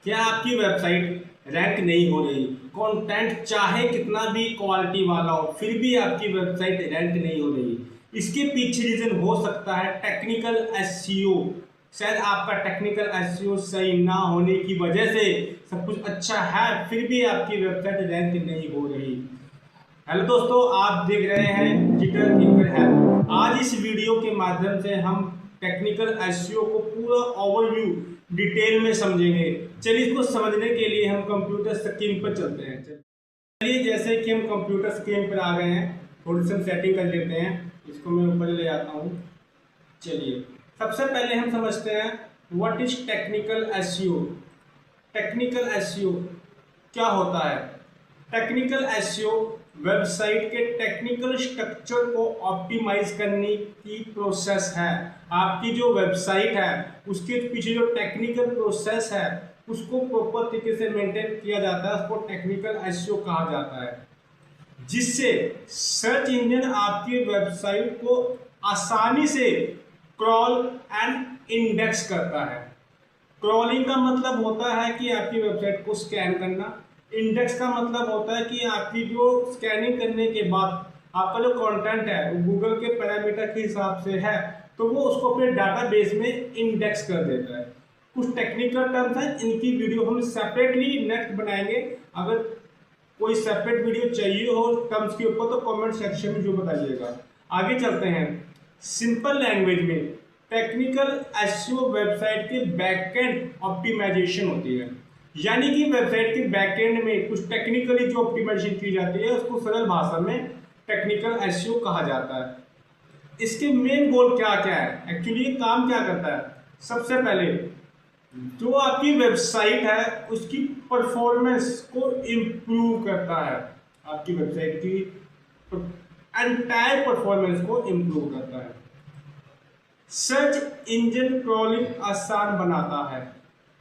क्या आपकी website rank नहीं हो रही? कंटेंट चाहे कितना भी क्वालिटी वाला हो फिर भी आपकी वेबसाइट रैंक नहीं हो रही। इसके पीछे रीजन हो सकता है टेक्निकल एसईओ। शायद आपका टेक्निकल एसईओ सही ना होने की वजह से सब कुछ अच्छा है फिर भी आपकी वेबसाइट रैंक नहीं हो रही। हेलो दोस्तों, आप देख रहे हैं डिजिटल थिंकर हेल्प। आज इस वीडियो के माध्यम से हम टेक्निकल एसईओ को पूरा ओवरव्यू डिटेल में समझेंगे। चलिए, इसको समझने के लिए हम कंप्यूटर स्क्रीन पर चलते हैं। चलिए, जैसे कि हम कंप्यूटर स्क्रीन पर आ गए हैं, थोड़ी सी सेटिंग कर लेते हैं। इसको मैं ऊपर ले आता हूँ। चलिए, सबसे पहले हम समझते हैं what is technical SEO. Technical SEO क्या होता है? टेक्निकल एसईओ वेबसाइट के टेक्निकल स्ट्रक्चर को ऑप्टिमाइज करने की प्रोसेस है। आपकी जो वेबसाइट है उसके पीछे जो टेक्निकल प्रोसेस है उसको प्रॉपर तरीके से मेंटेन किया जाता है, उसको टेक्निकल एसईओ कहा जाता है, जिससे सर्च इंजन आपकी वेबसाइट को आसानी से क्रॉल एंड इंडेक्स करता है। क्रॉलिंग का मतलब होता है कि आपकी वेबसाइट को स्कैन करना। इंडेक्स का मतलब होता है कि आपकी जो स्कैनिंग करने के बाद आपका जो कंटेंट है वो गूगल के पैरामीटर के हिसाब से है तो वो उसको अपने डाटाबेस में इंडेक्स कर देता है। कुछ टेक्निकल टर्म्स हैं, इनकी वीडियो हम सेपरेटली नेक्स्ट बनाएंगे। अगर कोई सेपरेट वीडियो चाहिए हो टर्म्स के ऊपर तो कमेंट सेक्शन में जो बताइएगा। आगे चलते हैं। सिंपल लैंग्वेज में टेक्निकल एसईओ वेबसाइट के बैकएंड ऑप्टिमाइजेशन होती है, यानी कि वेबसाइट के बैकएंड में कुछ टेक्निकली जो ऑप्टिमाइजेशन की जाती है उसको सरल भाषा में टेक्निकल एसईओ कहा जाता है। इसके मेन गोल क्या क्या है, एक्चुअली ये काम क्या करता है? सबसे पहले जो आपकी वेबसाइट है उसकी परफॉर्मेंस को इम्प्रूव करता है। आपकी वेबसाइट की एंटायर परफॉर्मेंस को इम्प्रूव करता है। सर्च इंजन क्रॉलिंग आसान बनाता है।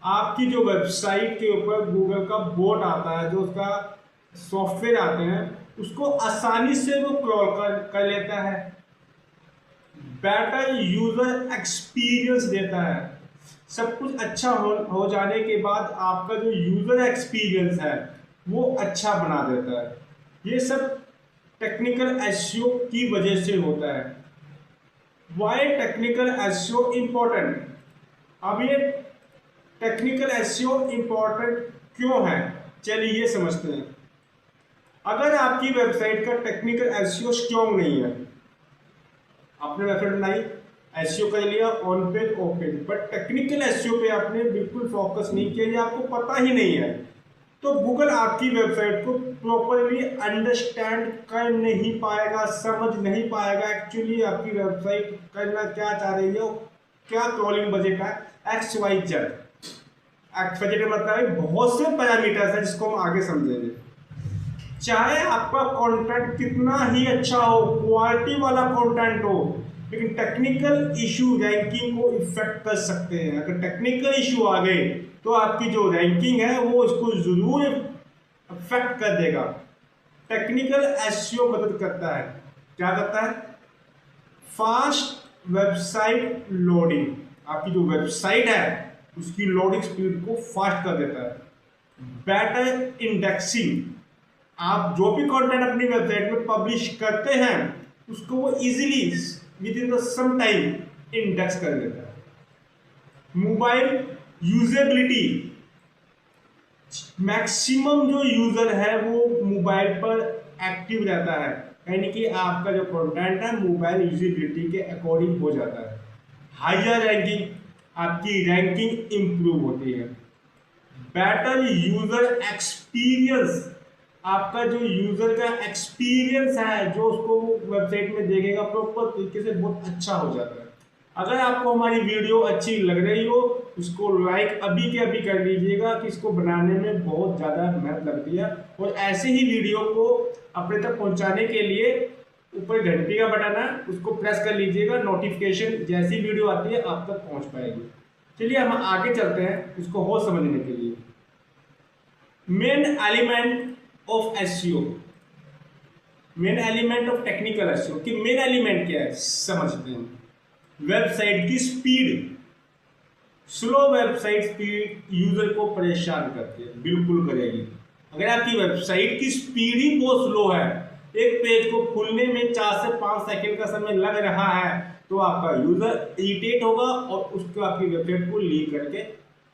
आपकी जो वेबसाइट के ऊपर गूगल का बोट आता है, जो उसका सॉफ्टवेयर आते हैं, उसको आसानी से वो क्रॉल कर लेता है। बेटर यूजर एक्सपीरियंस देता है। सब कुछ अच्छा हो जाने के बाद आपका जो यूजर एक्सपीरियंस है वो अच्छा बना देता है। ये सब टेक्निकल एसईओ की वजह से होता है। Why technical SEO important? अब ये टेक्निकल एसईओ इम्पोर्टेंट क्यों है, चलिए ये समझते हैं। अगर आपकी वेबसाइट का टेक्निकल एसईओ स्ट्रॉन्ग नहीं है, आपने वेबसाइट बनाई, एसईओ कर लिया on page of page, but technical SEO पे आपने बिल्कुल फोकस नहीं किया या आपको पता ही नहीं है, तो गूगल आपकी वेबसाइट को प्रॉपरली अंडरस्टैंड कर नहीं पाएगा, समझ नहीं पाएगा एक्चुअली आपकी वेबसाइट करना क्या चाह रही है, क्या क्रॉलिंग बजट है, X Y Z. X Y Z मतलब है बहुत से पैरामीटर्स है जिसको हम आगे समझेंगे। चाहे आपका कंटेंट कितना ही अच्छा हो, क्वालिटी वाला कंटेंट हो, लेकिन टेक्निकल इशू रैंकिंग को इफेक्ट कर सकते हैं। अगर टेक्निकल इशू आ गए तो आपकी जो रैंकिंग है वो इसको जरूर इफेक्ट कर देगा। टेक्निकल एसईओ मदद करता है, क्या करता है? Fast website loading. आपकी जो वेबसाइट है उसकी लोडिंग स्पीड को फास्ट कर देता है। Better indexing. आप जो भी कंटेंट अपनी वेबसाइट में पब्लिश करते हैं उसको वो easily within the same time index कर लेता है। Mobile usability. मैक्सिमम जो यूजर है वो मोबाइल पर एक्टिव रहता है, यानी कि आपका जो कंटेंट है मोबाइल यूजेबिलिटी के अकॉर्डिंग हो जाता है। हायर रैंकिंग, आपकी रैंकिंग इंप्रूव होती है। Better user experience. आपका जो यूजर का एक्सपीरियंस है जो उसको वेबसाइट में देखेगा प्रॉपर तरीके से बहुत अच्छा हो जाता है। अगर आपको हमारी वीडियो अच्छी लग रही हो इसको लाइक अभी के अभी कर लीजिएगा कि इसको बनाने में बहुत ज़्यादा मेहनत लगती है। और ऐसे ही वीडियो को अपने तक पहुंचाने के लिए ऊपर घंटी का बटन है उसको प्रेस कर लीजिएगा, नोटिफिकेशन जैसी वीडियो आती है आप तक पहुंच पाएगी। चलिए हम आगे चलते हैं इसको और समझने के लिए। Main element of SEO, main element of technical SEO कि मेन एलिमेंट क्या है समझते हैं। वेबसाइट की speed. Slow website speed user को परेशान करती है, बिल्कुल करेगी। अगर आपकी वेबसाइट की स्पीड ही बहुत स्लो है, एक पेज को खुलने में 4 से 5 सेकंड का समय लग रहा है, तो आपका यूजर इरिटेट होगा और उसको आपकी वेबसाइट को लीव करके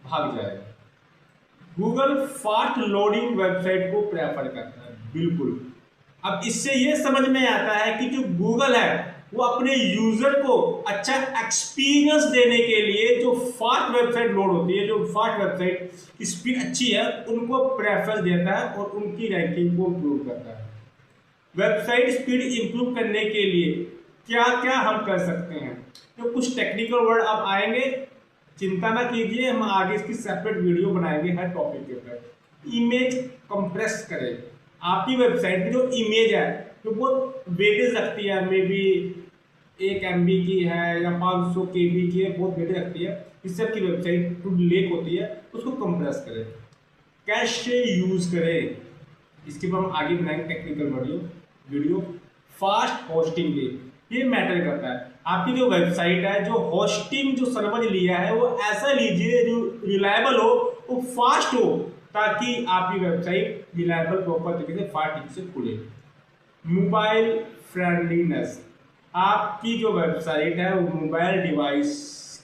भाग जाएगा। गूगल फास्ट लोडिंग वेबसाइट को प्रेफर करता है, बिल्कुल। अब इससे ये समझ में आता है कि जो गूगल है वो अपने यूजर को अच्छा एक्सपीरियंस देने के लिए जो फास्ट वेबसाइट लोड होती है, जो फास्ट वेबसाइट की स्पीड अच्छी है, उनको प्रेफरेंस देता है और उनकी रैंकिंग को इम्प्रूव करता है। वेबसाइट स्पीड इंप्रूव करने के लिए क्या क्या हम कर सकते हैं, तो कुछ टेक्निकल वर्ड अब आएंगे, चिंता ना कीजिए, हम आगे इसकी सेपरेट वीडियो बनाएंगे हर टॉपिक के ऊपर। इमेज कंप्रेस करें। आपकी वेबसाइट की जो इमेज है तो बहुत वेटेज रखती है, मे बी 1 MB की है या 500 KB की है, बहुत वेटेज रखती है, इससे आपकी वेबसाइट टू लेक होती है, उसको कंप्रेस करें। कैशे यूज करें, इसके ऊपर हम आगे बनाएंगे टेक्निकल वीडियो। फास्ट होस्टिंग भी ये मैटर करता है। आपकी जो वेबसाइट है, जो होस्टिंग जो सर्वर लिया है वो ऐसा लीजिए जो रिलायबल हो, वो फास्ट हो, ताकि आपकी वेबसाइट रिलायबल प्रॉपर तरीके से फास्ट तरीके से खुले। मोबाइल फ्रेंडलीनेस, आपकी जो वेबसाइट है वो मोबाइल डिवाइस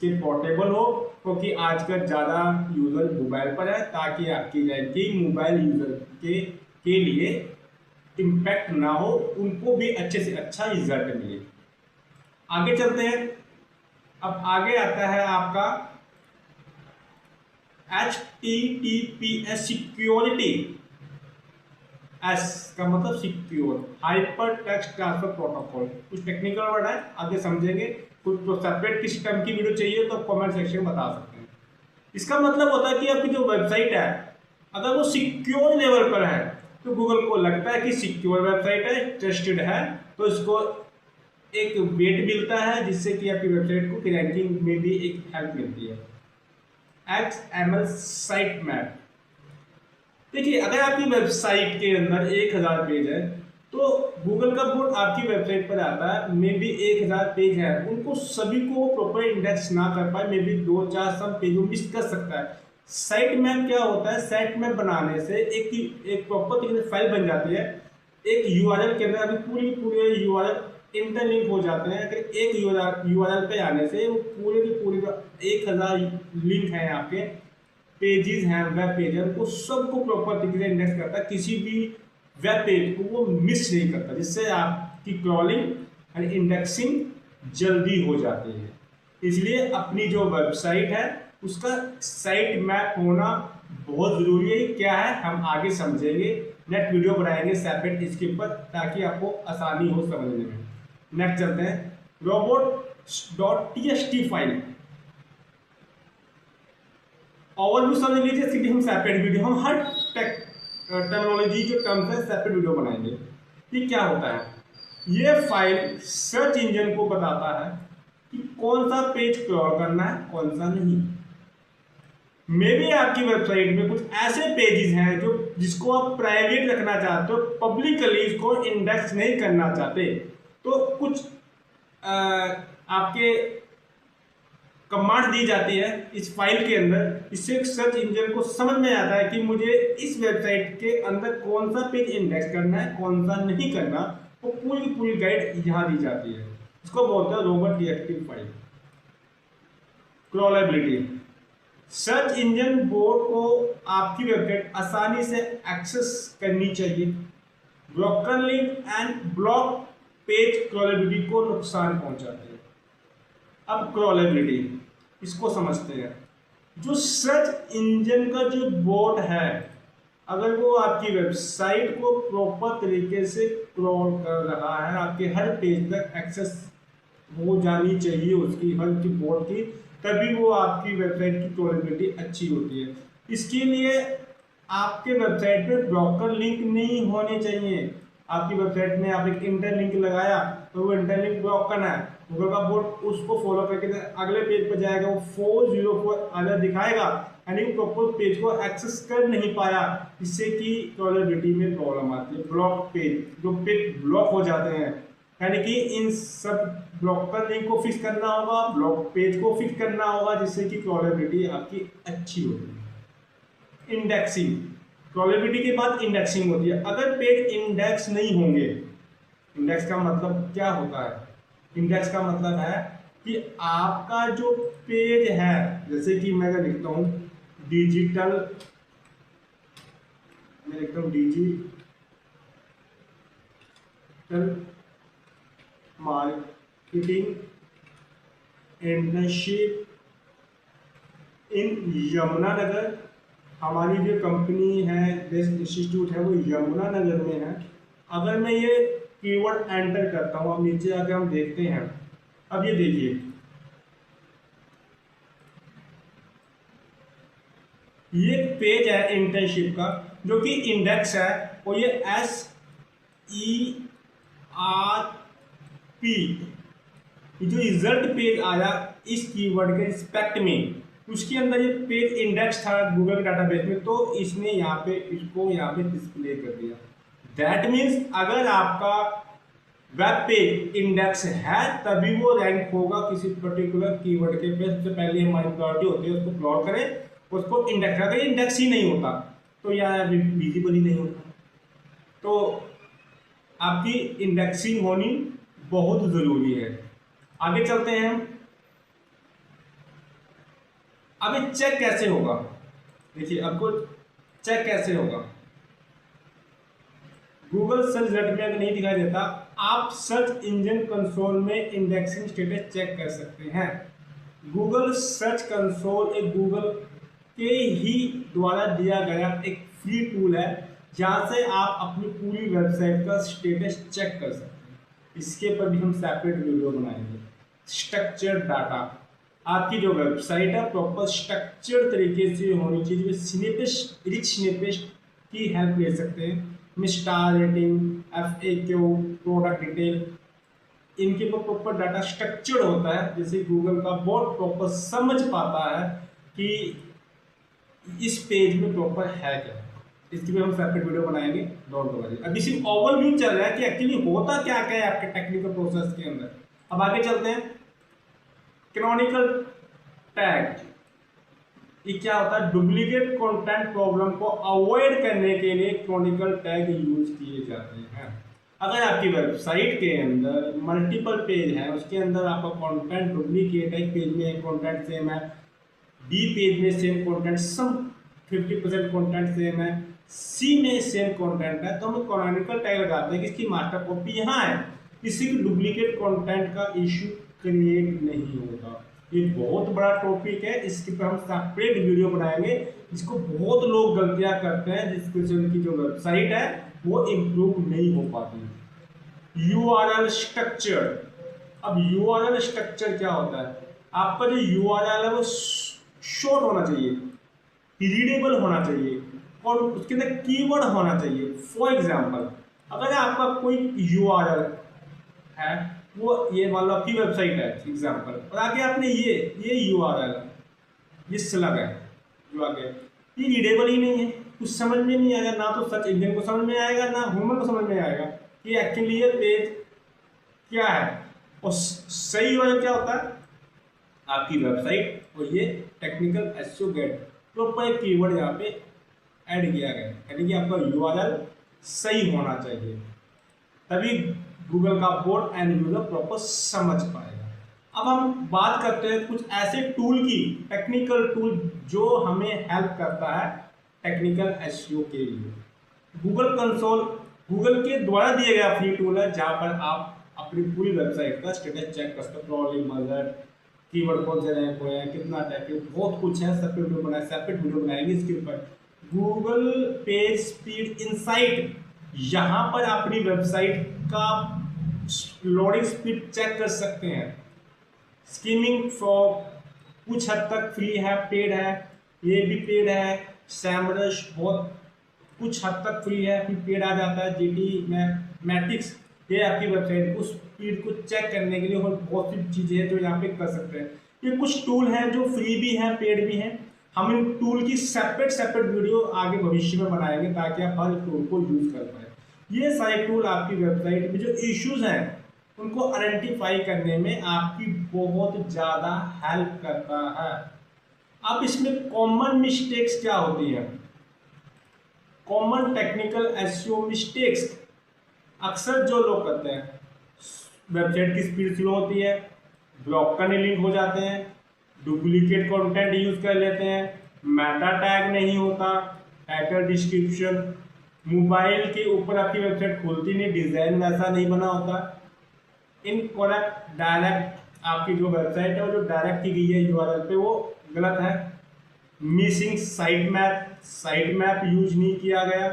के पोर्टेबल हो, क्योंकि आजकल ज़्यादा यूज़र मोबाइल पर है, ताकि आपकी रैंकिंग मोबाइल यूज़र के लिए इम्पैक्ट ना हो, उनको भी अच्छे से अच्छा रिजल्ट मिले। आगे चलते हैं। अब आगे आता है आपका HTTPS सिक्योरिटी। एस का मतलब secure, hyper text transfer protocol. कुछ टेक्निकल वर्ड है, आगे समझेंगे। कुछ तो सेपरेट किसी टर्म की वीडियो चाहिए तो कमेंट सेक्शन में बता सकते हैं। इसका मतलब होता है कि आपकी जो वेबसाइट है अगर वो सिक्योर लेवल पर है, तो गूगल को लगता है कि सिक्योर वेबसाइट है, ट्रस्टेड है, तो इसको एक वेट मिलता है, जिससे कि आपकी वेबसाइट को रैंकिंग में भी एक हेल्प मिलती है। XML site map. देखिए, अगर आपकी वेबसाइट के अंदर 1000 पेज है, तो गूगल का बोर्ड आपकी वेबसाइट पर आता है, मे बी 1000 पेज है, उनको सभी को प्रॉपर इंडेक्स ना कर पाए, मे बी 2-4 सब पेजों मिस कर सकता है। साइट मैप क्या होता है, साइट मैप बनाने से एक प्रॉपर तरीके से फाइल बन जाती है। एक यूआरएल के अंदर अभी पूरे यूआरएल इंटरलिंक हो जाते हैं। अगर एक यूआरएल पे आने से वो पूरे के पूरे 1000 लिंक हैं, आपके पेजेस हैं, वेब पेज है, उनको सबको प्रॉपर तरीके से इंडेक्स करता है, किसी भी वेब पेज को वो मिस नहीं करता, जिससे आपकी क्रॉलिंग एंड इंडेक्सिंग जल्दी हो जाती है। इसलिए अपनी जो वेबसाइट है उसका साइट मैप होना बहुत ज़रूरी है। क्या है हम आगे समझेंगे, नेक्स्ट वीडियो बनाएंगे सेपरेट इसके ऊपर, ताकि आपको आसानी हो समझने में। नेक्स्ट चलते हैं, robot.txt फाइल। ओवरव्यू समझ लीजिए, सीधे हम सेपरेट वीडियो, हम हर टेक्नोलॉजी के टर्म्स है सेपरेट वीडियो बनाएंगे। ये क्या होता है, ये फाइल सर्च इंजन को बताता है कि कौन सा पेज क्रॉल करना है, कौन सा नहीं। मे बी आपकी वेबसाइट में कुछ ऐसे पेजेस हैं जो जिसको आप प्राइवेट रखना चाहते हो, पब्लिकली इसको इंडेक्स नहीं करना चाहते, तो कुछ आपके कमांड दी जाती है इस फाइल के अंदर। इससे सर्च इंजन को समझ में आता है कि मुझे इस वेबसाइट के अंदर कौन सा पेज इंडेक्स करना है, कौन सा नहीं करना, वो पूरी की पूरी गाइड यहाँ दी जाती है। इसको बोलते हैं robot.txt file. Crawlability, search engine बोर्ड को आपकी वेबसाइट आसानी से एक्सेस करनी चाहिए। Broken link and block page crawlability को नुकसान पहुंचाते हैं। अब क्रॉलेबिलिटी, इसको समझते हैं। जो सर्च इंजन का जो बोर्ड है, अगर वो आपकी वेबसाइट को प्रॉपर तरीके से क्रॉल कर रहा है, आपके हर पेज तक एक्सेस हो जानी चाहिए उसकी, हर की बोर्ड की, तभी वो आपकी वेबसाइट की क्रॉलेबिलिटी अच्छी होती है। इसके लिए आपके वेबसाइट पे ब्रोकन लिंक नहीं होने चाहिए। आपकी वेबसाइट में आप एक इंटरलिंक लगाया तो वो इंटरलिंक ब्रोकन है, गूगल का बोर्ड उसको फॉलो करके अगले पेज पर जाएगा, वो 404 अलग दिखाएगा, यानी वो प्रॉपर पेज को एक्सेस कर नहीं पाया, इससे कि क्रॉलेबिलिटी में प्रॉब्लम आती है। ब्लॉक पेज, जो पेज ब्लॉक हो जाते हैं, यानी कि इन सब ब्लॉकर लिंक को फिक्स करना होगा, ब्लॉक पेज को फिक्स करना होगा, जिससे कि क्रॉलेबिलिटी आपकी अच्छी होगी। इंडेक्सिंग, क्रॉलेबिलिटी के बाद इंडेक्सिंग होती है। अगर पेज इंडेक्स नहीं होंगे, इंडेक्स का मतलब क्या होता है? इंडेक्स का मतलब है कि आपका जो पेज है, जैसे कि मैं अगर लिखता हूं डिजिटल, मैं लिखता हूं digital marketing internship in Yamunanagar, हमारी जो कंपनी है, बेस्ट इंस्टीट्यूट है वो यमुनानगर में है। अगर मैं ये कीवर्ड एंटर करता हूँ, अब नीचे आके हम देखते हैं, अब ये देखिए ये पेज है इंटर्नशिप का जो कि इंडेक्स है, और ये SERP, जो रिजल्ट पेज आया इस कीवर्ड के रिस्पेक्ट में, उसके अंदर ये पेज इंडेक्स था गूगल डाटाबेस में, तो इसने यहाँ पे इसको यहाँ पे डिस्प्ले कर दिया। दैट मीन्स अगर आपका वेब पेज इंडेक्स है तभी वो रैंक होगा किसी पर्टिकुलर कीवर्ड के पे। सबसे पहले हमारी प्रायोरिटी होती है उसको प्लॉट करें, उसको इंडेक्स, अगर इंडेक्स ही नहीं होता तो यार विजिबल ही नहीं होता। तो आपकी इंडेक्सिंग होनी बहुत जरूरी है। आगे चलते हैं हम। अब चेक कैसे होगा, देखिए आपको चेक कैसे होगा। गूगल सर्च रिजल्ट में अगर नहीं दिखाई देता, आप सर्च इंजन कंसोल में इंडेक्सिंग स्टेटस चेक कर सकते हैं। गूगल सर्च कंसोल एक गूगल के ही द्वारा दिया गया एक फ्री टूल है, जहां से आप अपनी पूरी वेबसाइट का स्टेटस चेक कर सकते हैं। इसके पर भी हम सेपरेट वीडियो बनाएंगे। स्ट्रक्चर्ड डाटा, आपकी जो वेबसाइट है प्रॉपर स्ट्रक्चर्ड तरीके से होनी चाहिए, स्निपेश, रिच स्निपेश की हेल्प ले सकते हैं। Star rating, FAQ, product detail, इनके ऊपर प्रॉपर डाटा स्ट्रक्चर्ड होता है, जैसे गूगल का बोट प्रॉपर समझ पाता है कि इस पेज में प्रॉपर है क्या। इसकी भी हम सेपरेट वीडियो बनाएंगे, डोंट वरी। अभी सिर्फ ओवरव्यू चल रहा है कि एक्चुअली होता क्या क्या है आपके टेक्निकल प्रोसेस के अंदर। अब आगे चलते हैं। कैनोनिकल टैग, ये क्या होता है? डुप्लीकेट कंटेंट प्रॉब्लम को अवॉइड करने के लिए कैनोनिकल टैग यूज किए जाते हैं। अगर आपकी वेबसाइट के अंदर मल्टीपल पेज है, उसके अंदर आपका कंटेंट डुप्लीकेट है, पेज में कंटेंट सेम है, बी पेज में सेम कंटेंट, सम 50% कंटेंट सेम है, सी में सेम कंटेंट है, तो हम कैनोनिकल टैग लगाते हैं कि इसकी मास्टर कॉपी यहाँ है, किसी की डुप्लीकेट कंटेंट का इश्यू क्रिएट नहीं होगा। ये बहुत बड़ा टॉपिक है, इसके पर हम सेपरेट वीडियो बनाएंगे। जिसको बहुत लोग गलतियां करते हैं, जिससे उनकी जो वेबसाइट है वो इम्प्रूव नहीं हो पाती। URL स्ट्रक्चर, अब URL स्ट्रक्चर क्या होता है? आपका जो URL है वो शॉर्ट होना चाहिए, रीडेबल होना चाहिए, और उसके अंदर कीवर्ड होना चाहिए। फॉर एग्जाम्पल, अगर आपका कोई URL है, वो ये मान लो आपकी वेबसाइट है एग्जाम्पल, और आगे आपने ये URL, ये स्लग है जो आगे, ये रीडेबल ही नहीं है, कुछ समझ में नहीं आएगा, ना तो सर्च इंजन को समझ में आएगा, ना ह्यूमन को समझ में आएगा कि एक्चुअली ये पेज क्या है। और सही URL क्या होता है? आपकी वेबसाइट, और ये टेक्निकल SEO गेट, प्रॉपर एक कीवर्ड यहाँ पे ऐड किया गया, यानी कि आपका URL सही होना चाहिए, तभी गूगल का बोट एंड यूजर प्रॉपर समझ पाएगा। अब हम बात करते हैं कुछ ऐसे टूल की, टेक्निकल टूल जो हमें हेल्प करता है टेक्निकल SEO के लिए। गूगल कंसोल गूगल के द्वारा दिया गया फ्री टूल है, जहां पर आप अपनी पूरी वेबसाइट का स्टेटस चेक कर सकते हो, क्रॉलिंग, बजट, कीवर्ड कौन से रैंक हुए हैं, कितना ट्रैफिक, बहुत कुछ है। सेपरेट वीडियो बनाएंगे इसके ऊपर। गूगल पेज स्पीड इनसाइट, यहाँ पर अपनी वेबसाइट का लोडिंग स्पीड चेक कर सकते हैं। स्कीमिंग फॉर कुछ हद तक फ्री है, पेड है, ये भी पेड है। सैमरश बहुत कुछ हद तक फ्री है, फिर पेड आ जाता है। GT मैट्रिक्स, ये आपकी वेबसाइट को स्पीड को चेक करने के लिए, और बहुत सी चीज़ें हैं जो यहाँ पे कर सकते हैं। ये कुछ टूल हैं जो फ्री भी हैं, पेड भी हैं। हम इन टूल की सेपरेट वीडियो आगे भविष्य में बनाएंगे, ताकि आप हर टूल को यूज कर पाए। ये सारे टूल आपकी वेबसाइट में जो इश्यूज हैं उनको आइडेंटिफाई करने में आपकी बहुत ज़्यादा हेल्प करता है। अब इसमें कॉमन मिस्टेक्स क्या होती हैं? कॉमन टेक्निकल एसईओ मिस्टेक्स अक्सर जो लोग करते हैं, वेबसाइट की स्पीड स्लो होती है, ब्रोकन लिंक हो जाते हैं, डुप्लीकेट कंटेंट यूज कर लेते हैं, मेटा टैग नहीं होता, टाइटल डिस्क्रिप्शन, मोबाइल के ऊपर आपकी वेबसाइट खुलती नहीं, डिजाइन वैसा नहीं बना होता, इनकरेक्ट डायरेक्ट आपकी जो वेबसाइट है वो जो डायरेक्ट की गई है यूआरएल पे वो गलत है, मिसिंग साइट मैप यूज नहीं किया गया।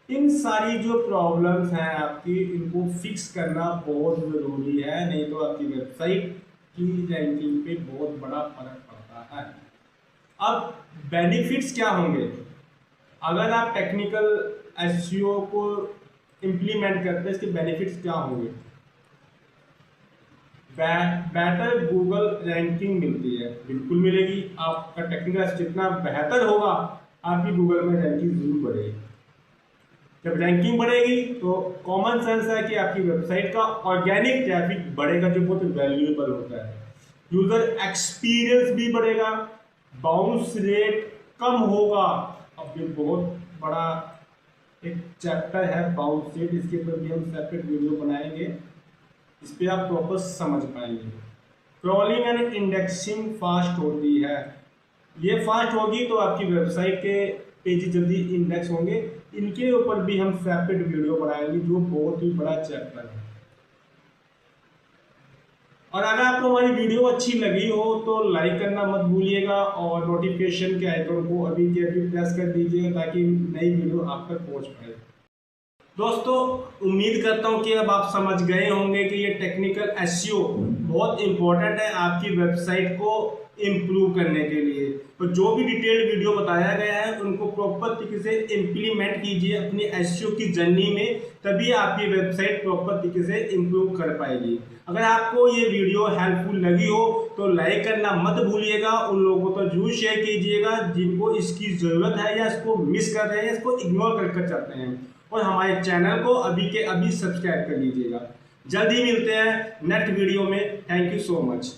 इन सारी जो प्रॉब्लम्स हैं आपकी, इनको फिक्स करना बहुत ज़रूरी है, नहीं तो आपकी वेबसाइट की रैंकिंग पे बहुत बड़ा फर्क पड़ता है। अब बेनिफिट्स क्या होंगे अगर आप टेक्निकल एसईओ को इम्प्लीमेंट करते हैं? इसके बेनिफिट्स क्या होंगे? बेटर गूगल रैंकिंग मिलती है, बिल्कुल मिलेगी। आपका टेक्निकल जितना बेहतर होगा आपकी गूगल में रैंकिंग जरूर बढ़ेगी। जब रैंकिंग बढ़ेगी तो कॉमन सेंस है कि आपकी वेबसाइट का ऑर्गेनिक ट्रैफिक बढ़ेगा, जो बहुत वैल्यूएबल होता है। यूजर एक्सपीरियंस भी बढ़ेगा, बाउंस रेट कम होगा। अब ये बहुत बड़ा एक चैप्टर है बाउंस रेट, इसके ऊपर भी हम सेपरेट वीडियो बनाएंगे, इस पर आप प्रॉपर समझ पाएंगे। क्रॉलिंग एंड इंडेक्सिंग फास्ट होती है, ये फास्ट होगी तो आपकी वेबसाइट के पेज जल्दी इंडेक्स होंगे। इनके ऊपर भी हम सेपरेट वीडियो बनाएंगे, जो बहुत ही बड़ा चैप्टर है। और अगर आपको हमारी वीडियो अच्छी लगी हो तो लाइक करना मत भूलिएगा, और नोटिफिकेशन के आइकन को अभी के अभी प्रेस कर दीजिएगा ताकि नई वीडियो आप तक पहुंच पाए। दोस्तों, उम्मीद करता हूं कि अब आप समझ गए होंगे कि ये टेक्निकल एसईओ बहुत इंपॉर्टेंट है आपकी वेबसाइट को इम्प्रूव करने के लिए। तो जो भी डिटेल्ड वीडियो बताया गया है उनको प्रॉपर तरीके से इम्प्लीमेंट कीजिए अपनी एसईओ की जर्नी में, तभी आपकी वेबसाइट प्रॉपर तरीके से इम्प्रूव कर पाएगी। अगर आपको ये वीडियो हेल्पफुल लगी हो तो लाइक करना मत भूलिएगा, उन लोगों को जरूर शेयर कीजिएगा जिनको इसकी ज़रूरत है या इसको मिस कर रहे हैं, इसको इग्नोर कर चाहते हैं। और हमारे चैनल को अभी के अभी सब्सक्राइब कर लीजिएगा। जल्दी मिलते हैं नेक्स्ट वीडियो में। Thank you so much.